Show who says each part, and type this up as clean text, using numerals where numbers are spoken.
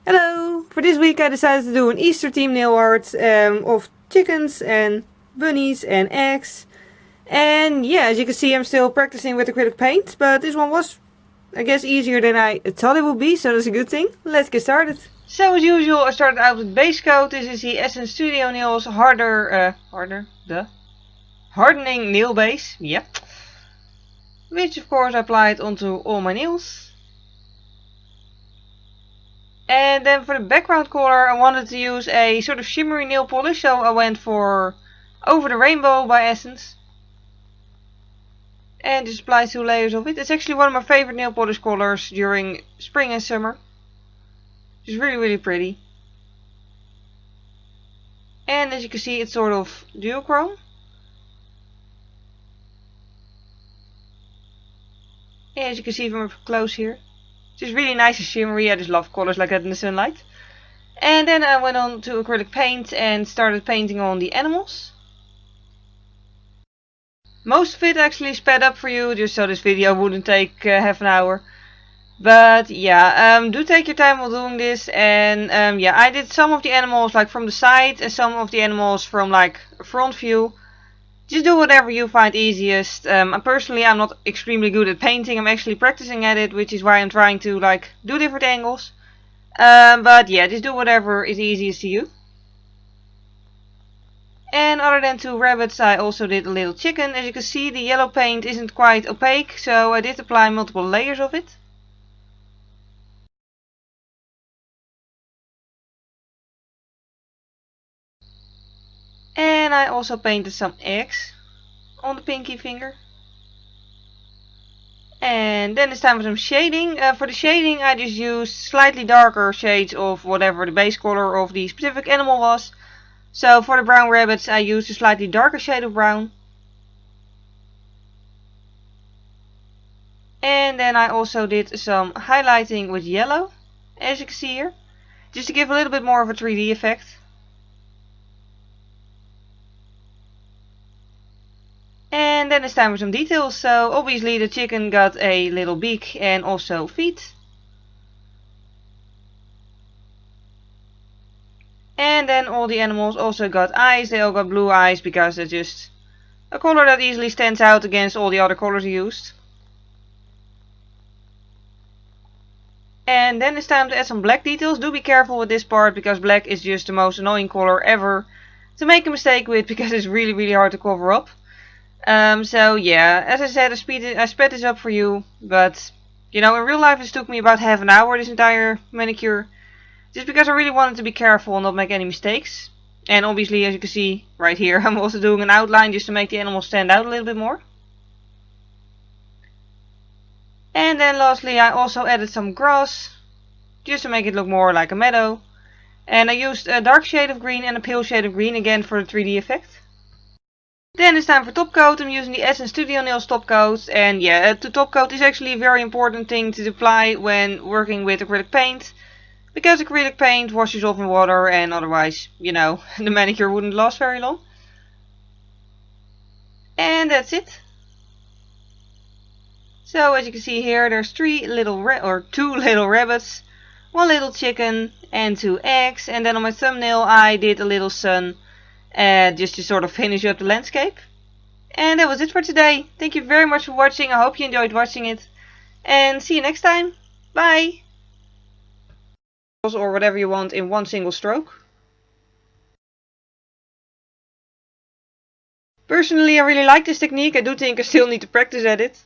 Speaker 1: Hello! For this week I decided to do an Easter theme nail art of chickens and bunnies and eggs. And yeah, as you can see I'm still practicing with acrylic paint, but this one was, I guess, easier than I thought it would be, so that's a good thing. Let's get started. So as usual I started out with base coat. This is the Essence Studio Nails Hardening Nail Base. Yep. Which of course I applied onto all my nails. And then for the background color I wanted to use a sort of shimmery nail polish, so I went for Over the Rainbow by Essence. And just apply 2 layers of it. It's actually one of my favorite nail polish colors during spring and summer. It's really pretty. And as you can see it's sort of duochrome. And as you can see from up close here. It's just really nice and shimmery. I just love colors like that in the sunlight. And then I went on to acrylic paint and started painting on the animals. Most of it actually sped up for you, just so this video wouldn't take half an hour. But yeah, do take your time while doing this. And yeah, I did some of the animals like from the side and some of the animals from like a front view. Just do whatever you find easiest. Personally, I'm not extremely good at painting. I'm actually practicing at it, which is why I'm trying to like do different angles. But yeah, just do whatever is easiest to you. And other than 2 rabbits, I also did a little chicken. As you can see, the yellow paint isn't quite opaque, so I did apply multiple layers of it. And I also painted some eggs on the pinky finger. And then it's time for some shading. For the shading I just used slightly darker shades of whatever the base color of the specific animal was. So for the brown rabbits I used a slightly darker shade of brown. And then I also did some highlighting with yellow, as you can see here. Just to give a little bit more of a 3D effect. And then it's time for some details. So obviously the chicken got a little beak and also feet. And then all the animals also got eyes. They all got blue eyes because they're just a color that easily stands out against all the other colors used. And then it's time to add some black details. Do be careful with this part because black is just the most annoying color ever to make a mistake with because it's really hard to cover up. So yeah, as I said, I sped this up for you, but you know, in real life this took me about half an hour, this entire manicure, just because I really wanted to be careful and not make any mistakes. And obviously, as you can see right here, I'm also doing an outline just to make the animal stand out a little bit more. And then lastly I also added some grass, just to make it look more like a meadow. And I used a dark shade of green and a pale shade of green again for the 3D effect. Then it's time for top coat. I'm using the Essence Studio Nails top coat. And yeah, the top coat is actually a very important thing to apply when working with acrylic paint. Because acrylic paint washes off in water and otherwise, you know, the manicure wouldn't last very long. And that's it. So as you can see here, there's 2 little rabbits, 1 little chicken and 2 eggs. And then on my thumbnail I did a little sun. Just to sort of finish up the landscape. And that was it for today. Thank you very much for watching. I hope you enjoyed watching it. And see you next time. Bye! Or whatever you want in one single stroke. Personally, I really like this technique. I do think I still need to practice at it.